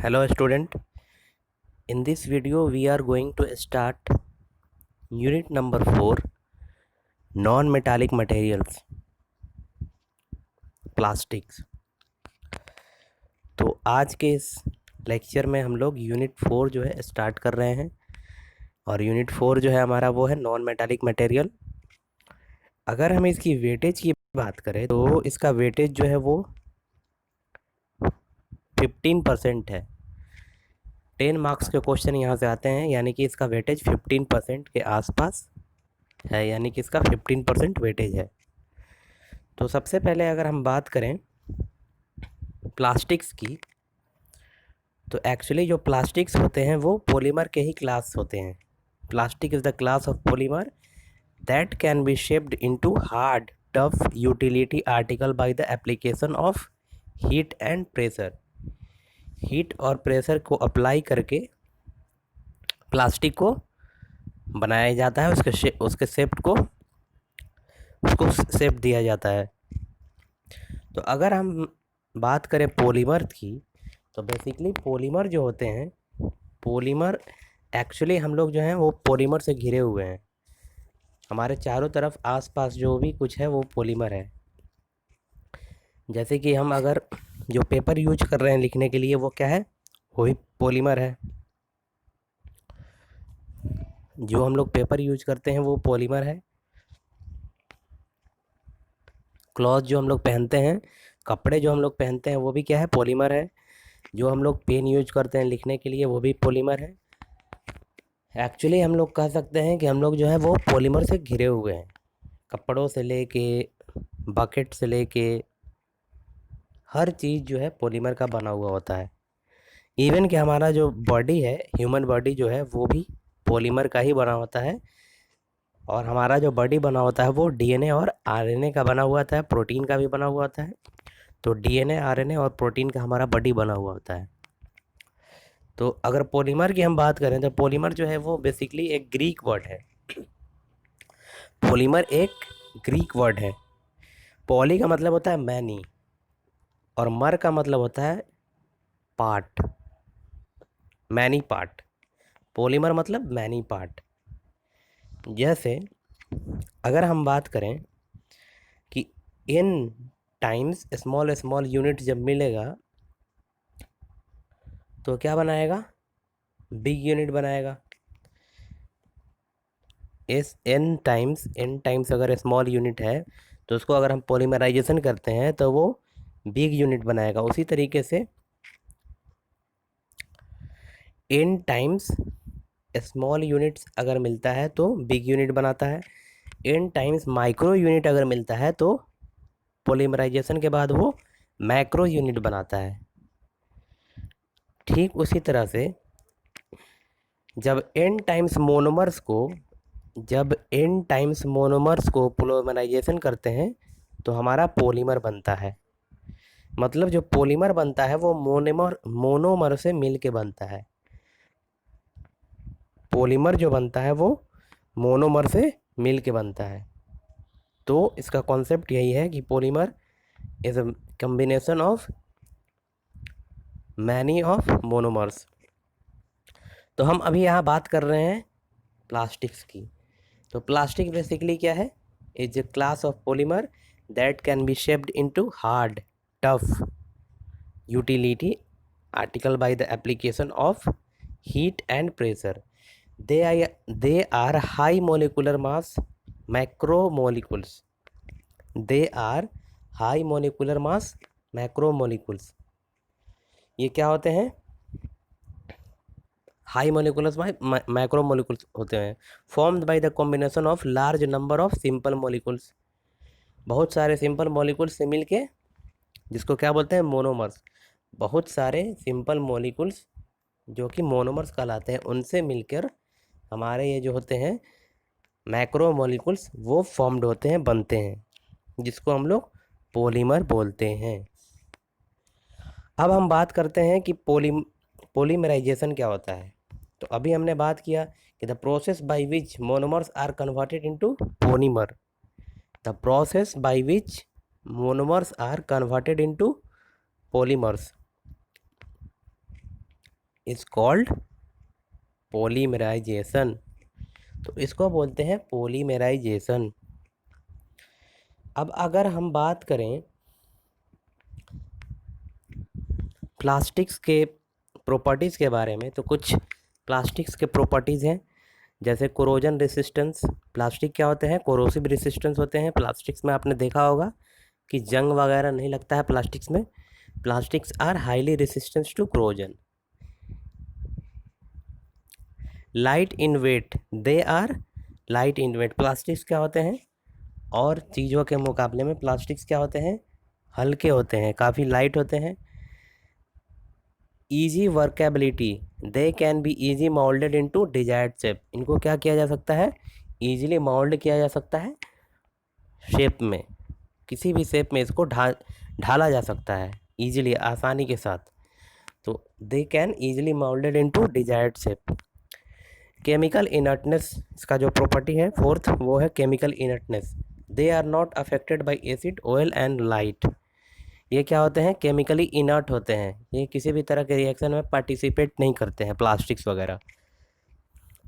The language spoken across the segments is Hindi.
Hello student, in this video we are going to start unit number 4 non-metallic materials plastics। तो आज के इस लेक्चर में हम लोग यूनिट 4 जो है स्टार्ट कर रहे हैं और यूनिट 4 जो है हमारा वो है नॉन मेटालिक मटेरियल। अगर हम इसकी वेटेज की बात करें तो इसका वेटेज जो है वो 15% है। 10 मार्क्स के क्वेश्चन यहाँ से आते हैं, यानी कि इसका वेटेज 15% के आसपास है, यानी कि इसका 15% वेटेज है। तो सबसे पहले अगर हम बात करें प्लास्टिक्स की, तो एक्चुअली जो प्लास्टिक्स होते हैं वो पॉलीमर के ही क्लास होते हैं। Plastic is the class of polymer that can be shaped into hard tough utility article by the application of heat and pressure. Heat और प्रेशर को अप्लाई करके प्लास्टिक को बनाया जाता है, उसके शेप को उसको शेप दिया जाता है। तो अगर हम बात करें पॉलीमर की, तो बेसिकली पॉलीमर जो होते हैं, पॉलीमर एक्चुअली हम लोग जो हैं वो पॉलीमर से घिरे हुए हैं। हमारे चारों तरफ आसपास जो भी कुछ है वो पॉलीमर है। जैसे कि हम अगर जो पेपर यूज कर रहे हैं लिखने के लिए, वो क्या है, वही पॉलीमर है। जो हम लोग पेपर यूज करते हैं वो पॉलीमर है। क्लॉथ जो हम लोग पहनते हैं, कपड़े जो हम लोग पहनते हैं, वो भी क्या है, पॉलीमर है। जो हम लोग पेन यूज करते हैं लिखने के लिए, वो भी पॉलीमर है। एक्चुअली हम लोग कह सकते हैं कि हम लोग जो है वो पॉलीमर से घिरे हुए हैं। कपड़ों से लेके बकेट से लेके हर चीज़ जो है पॉलीमर का बना हुआ होता है। इवन कि हमारा जो बॉडी है, ह्यूमन बॉडी जो है वो भी पॉलीमर का ही बना होता है। और हमारा जो बॉडी बना होता है वो डीएनए और आरएनए का बना हुआ होता है, प्रोटीन का भी बना हुआ होता है। तो डीएनए, आरएनए और प्रोटीन का हमारा बॉडी बना हुआ होता है। तो अगर पॉलीमर की हम बात करें तो पॉलीमर जो है वो बेसिकली एक ग्रीक वर्ड है। पॉलीमर एक ग्रीक वर्ड है। पॉली का मतलब होता है मैनी और मर का मतलब होता है पार्ट, मैनी पार्ट। पॉलीमर मतलब मैनी पार्ट। जैसे अगर हम बात करें कि इन टाइम्स स्मॉल स्मॉल यूनिट जब मिलेगा तो क्या बनाएगा, बिग यूनिट बनाएगा। इस एन टाइम्स अगर स्मॉल यूनिट है तो उसको अगर हम पॉलीमराइजेशन करते हैं तो वो बिग यूनिट बनाएगा। उसी तरीके से एन टाइम्स स्मॉल यूनिट्स अगर मिलता है तो बिग यूनिट बनाता है। एन टाइम्स माइक्रो यूनिट अगर मिलता है तो पॉलीमराइजेशन के बाद वो मैक्रो यूनिट बनाता है। ठीक उसी तरह से जब एन टाइम्स मोनोमर्स को पॉलीमराइजेशन करते हैं तो हमारा पॉलीमर बनता है। मतलब जो पॉलीमर बनता है वो मोनोमर से मिल के बनता है। पॉलीमर जो बनता है वो मोनोमर से मिल के बनता है। तो इसका कॉन्सेप्ट यही है कि polymer is a combination of many of monomers. तो हम अभी यहाँ बात कर रहे हैं प्लास्टिक्स की। तो प्लास्टिक बेसिकली क्या है, is a class of polymer that can be shaped into hard tough utility article by the application of heat and pressure. They are high molecular mass macromolecules. They are high molecular mass macromolecules. ये क्या होते हैं, हाई मोलिकुलस मैक्रोमोलिकुल्स होते हैं। Formed by the combination of large number of simple molecules. बहुत सारे सिंपल मोलिकुल्स से मिलके, जिसको क्या बोलते हैं, मोनोमर्स। बहुत सारे सिंपल मोलिकुल्स जो कि मोनोमर्स कहलाते हैं, उनसे मिलकर हमारे ये जो होते हैं मैक्रो मॉलिक्यूल्स वो फॉर्म्ड होते हैं, बनते हैं, जिसको हम लोग पॉलीमर बोलते हैं। अब हम बात करते हैं कि पॉलीमराइजेशन क्या होता है। तो अभी हमने बात किया कि the process by which monomers are converted into polymer. The process by which monomers are converted into polymers. Is called polymerisation. तो इसको बोलते हैं पॉलीमराइजेशन। अब अगर हम बात करें प्लास्टिक्स के प्रॉपर्टीज़ के बारे में, तो कुछ प्लास्टिक्स के प्रॉपर्टीज़ हैं, जैसे कोरोजन रेसिस्टेंस। प्लास्टिक क्या होते हैं? कोरोसिव रेसिस्टेंस होते हैं। प्लास्टिक्स में आपने देखा होगा कि जंग वगैरह नहीं लगता है प्लास्टिक्स में। Plastics are highly resistance to corrosion. Light in weight, they are light in weight. Plastics क्या होते हैं? और चीज़ों के मुकाबले में प्लास्टिक्स क्या होते हैं? हल्के होते हैं, काफ़ी लाइट होते हैं। Easy workability, they can be easy moulded into desired shape. इनको क्या किया जा सकता है? ईजिली मोल्ड किया जा सकता है शेप में, किसी भी शेप में इसको ढाला जा सकता है ईजिली, आसानी के साथ। तो they can easily moulded into desired shape. Chemical inertness, इसका जो प्रॉपर्टी है फोर्थ, वो है chemical inertness. They are not affected by acid, oil and light. ये क्या होते हैं? केमिकली इनर्ट होते हैं। ये किसी भी तरह के रिएक्शन में पार्टिसिपेट नहीं करते हैं, प्लास्टिक्स वगैरह,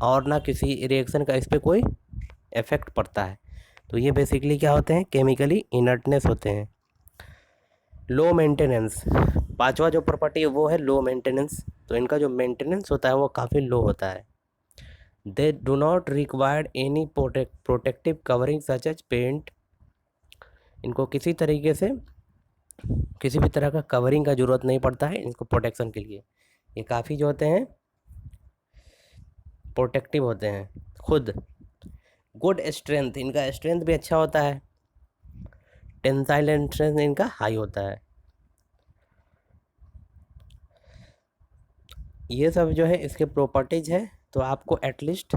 और ना किसी रिएक्शन का इस पर कोई इफेक्ट पड़ता है। तो ये बेसिकली क्या होते हैं? केमिकली इनर्टनेस होते हैं। लो मेंटेनेंस, पांचवा जो प्रॉपर्टी है वो है लो मेंटेनेंस। तो इनका जो मेंटेनेंस होता है वो काफ़ी लो होता है। They do not required any protective covering such as paint. इनको किसी तरीके से किसी भी तरह का कवरिंग का ज़रूरत नहीं पड़ता है इनको प्रोटेक्शन के लिए। ये काफ़ी जो होते हैं प्रोटेक्टिव होते हैं खुद। गुड स्ट्रेंथ, इनका स्ट्रेंथ भी अच्छा होता है। टेंसाइल स्ट्रेंथ इनका हाई होता है। ये सब जो है इसके प्रॉपर्टीज़ है। तो आपको एटलीस्ट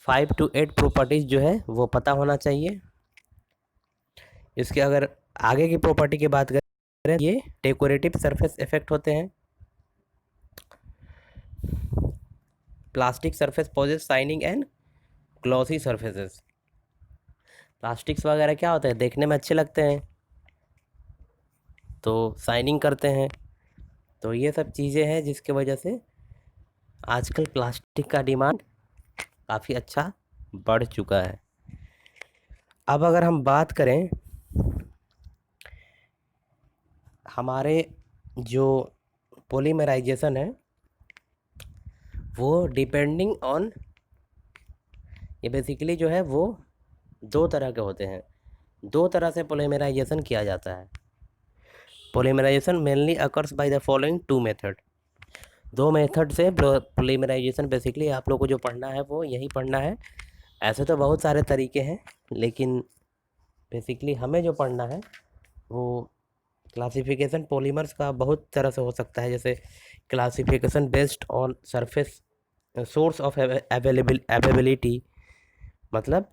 5 to 8 प्रॉपर्टीज़ जो है वो पता होना चाहिए। इसके अगर आगे की प्रॉपर्टी की बात करें, ये डेकोरेटिव सरफेस इफेक्ट होते हैं। Plastic surface possess shining and glossy surfaces. Plastics वगैरह क्या होते हैं? देखने में अच्छे लगते हैं, तो शाइनिंग करते हैं। तो ये सब चीज़ें हैं जिसकी वजह से आजकल प्लास्टिक का डिमांड काफ़ी अच्छा बढ़ चुका है। अब अगर हम बात करें हमारे जो पॉलीमराइजेशन है वो डिपेंडिंग ऑन, ये बेसिकली जो है वो दो तरह के होते हैं। दो तरह से पॉलीमराइजेशन किया जाता है। Polymerisation mainly occurs by the following two method. दो मेथड से पॉलीमराइजेशन बेसिकली आप लोग को जो पढ़ना है वो यही पढ़ना है। ऐसे तो बहुत सारे तरीके हैं, लेकिन बेसिकली हमें जो पढ़ना है वो क्लासिफिकेशन पॉलीमर्स का बहुत तरह से हो सकता है। जैसे classification based on surface source of availability, मतलब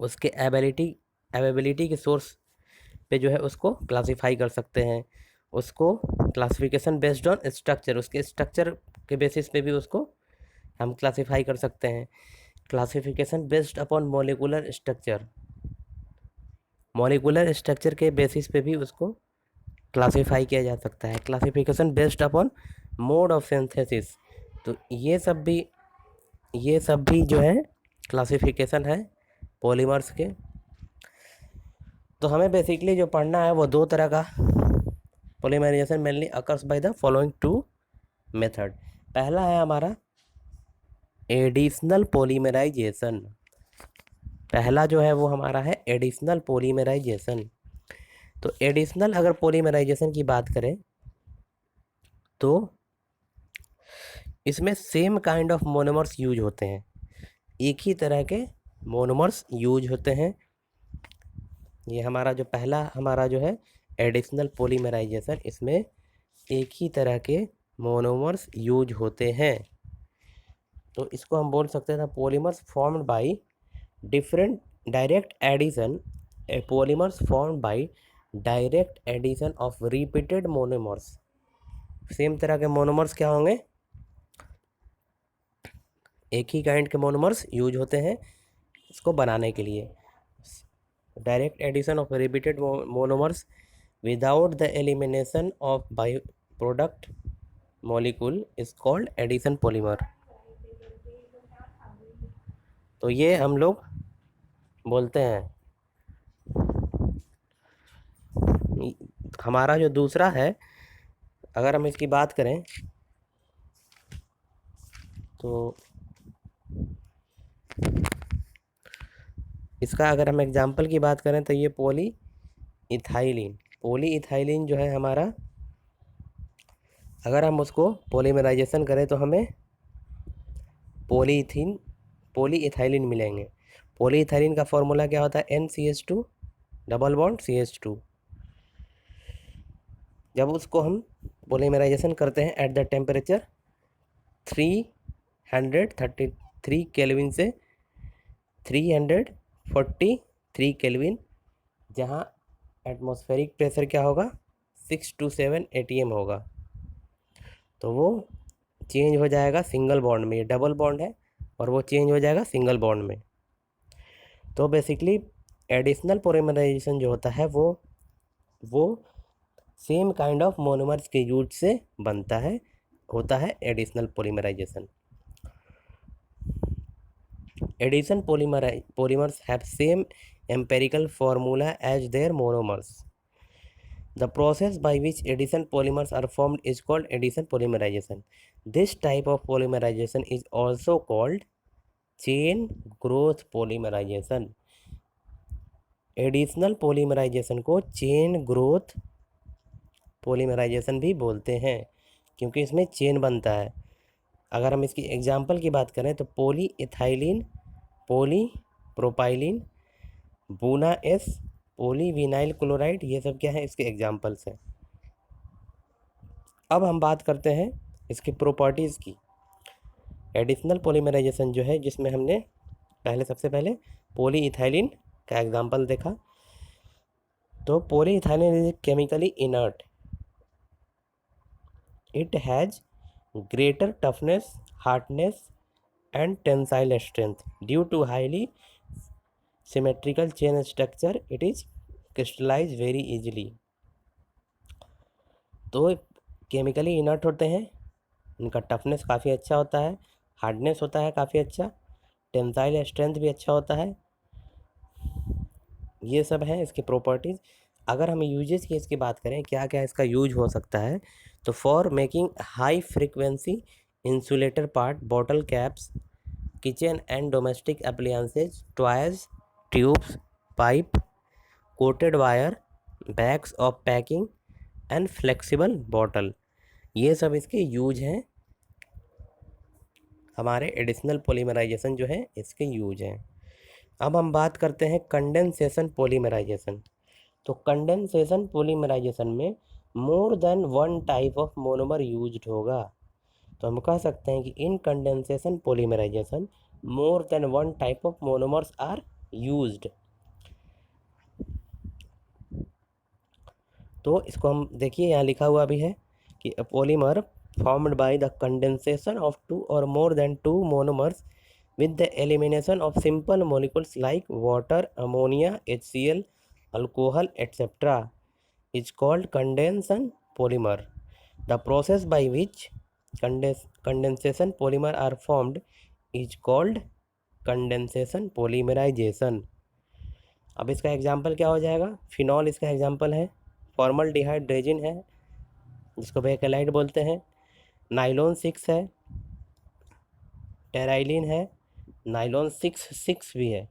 उसके अवेलेबिलिटी के सोर्स पे जो है उसको क्लासिफाई कर सकते हैं। उसको क्लासिफिकेशन बेस्ड ऑन स्ट्रक्चर, उसके स्ट्रक्चर के बेसिस पे भी उसको हम क्लासिफाई कर सकते हैं। Classification based upon molecular structure, molecular structure के बेसिस पे भी उसको क्लासिफाई किया जा सकता है। Classification based upon mode of synthesis, तो ये सब भी जो है क्लासिफिकेशन है पॉलीमर्स के। तो हमें बेसिकली जो पढ़ना है वो दो तरह का polymerisation mainly occurs by the following two method. पहला है हमारा एडिशनल पॉलीमराइजेशन। पहला जो है वो हमारा है एडिशनल पॉलीमराइजेशन। तो एडिशनल अगर पॉलीमराइजेशन की बात करें तो इसमें same kind of monomers use होते हैं। एक ही तरह के मोनोमर्स यूज होते हैं। ये हमारा जो पहला हमारा जो है एडिशनल पॉलीमराइजेशन, इसमें एक ही तरह के मोनोमर्स यूज होते हैं। तो इसको हम बोल सकते हैं polymers formed by different direct addition, polymers formed by direct addition of repeated monomers. Same तरह के मोनोमर्स क्या होंगे? एक ही काइंड के मोनोमर्स यूज होते हैं इसको बनाने के लिए। Direct addition of repeated monomers without the elimination of by product molecule is called addition polymer। तो ये हम लोग बोलते हैं। हमारा जो दूसरा है, अगर हम इसकी बात करें तो इसका अगर हम एग्जाम्पल की बात करें तो ये पॉली इथाइलिन जो है हमारा, अगर हम उसको पॉलीमराइजेशन करें तो हमें पॉली इथाइलिन मिलेंगे। पॉली इथाइलिन का फॉर्मूला क्या होता है? NCH2 double bond CH2। जब उसको हम पॉलीमराइजेशन करते हैं एट द टेम्परेचर 333 केल्विन से 343 केल्विन, जहाँ एटमॉस्फेरिक प्रेशर क्या होगा? 627 ATM होगा, तो वो चेंज हो जाएगा सिंगल बॉन्ड में। ये डबल बॉन्ड है और वो चेंज हो जाएगा सिंगल बॉन्ड में। तो बेसिकली एडिशनल पॉलीमराइजेशन जो होता है वो सेम काइंड ऑफ मोनोमर्स के यूज से बनता है, होता है additional polymerisation. Addition polymers have same empirical formula as their monomers. The process by which addition polymers are formed is called addition polymerization. This type of polymerization is also called chain growth polymerization. Additional polymerisation को चेन ग्रोथ पॉलीमराइजेशन भी बोलते हैं, क्योंकि इसमें चेन बनता है। अगर हम इसकी एग्जांपल की बात करें तो poly ethylene, poly propylene, buna S, polyvinyl chloride, ये सब क्या है? इसके एग्जांपल्स हैं। अब हम बात करते हैं इसकी प्रॉपर्टीज़ की। एडिशनल पॉलीमराइजेशन जो है, जिसमें हमने सबसे पहले पॉली इथाइलिन का एग्जांपल देखा। तो poly ethylene is chemically inert, it has greater toughness, hardness and tensile strength. Due to highly symmetrical chain structure, it is crystallized very easily. तो केमिकली इनर्ट होते हैं, इनका टफनेस काफ़ी अच्छा होता है, हार्डनेस होता है काफ़ी अच्छा, टेंसाइल स्ट्रेंथ भी अच्छा होता है। ये सब है इसकी प्रॉपर्टीज़। अगर हम यूजेस की इसकी बात करें, क्या क्या इसका यूज हो सकता है, तो for making high frequency insulator part, bottle caps, kitchen and domestic appliances, toys, tubes, pipe, coated wire, bags of packing and flexible bottle, ये सब इसके यूज हैं। हमारे एडिशनल पॉलीमराइजेशन जो है इसके यूज हैं। अब हम बात करते हैं कंडेंसेशन पॉलीमराइजेशन। तो कंडेंसेशन पॉलीमराइजेशन में more than one type of monomer used होगा। तो हम कह सकते हैं कि in condensation polymerisation more than one type of monomers are used. तो इसको हम देखिए, यहाँ लिखा हुआ भी है कि polymer formed by the condensation of two और more than two monomers with the elimination of simple molecules like water, ammonia, HCl, alcohol, etc. is called condensation polymer. The process by which condensation polymer are formed is called condensation polymerization. अब इसका एग्जाम्पल क्या हो जाएगा? फिनॉल इसका एग्जाम्पल है, फॉर्मल्डिहाइड रेजिन है जिसको बेकेलाइट बोलते हैं, नाइलॉन 6 है, टेराइलिन है, नाइलॉन 6 भी है,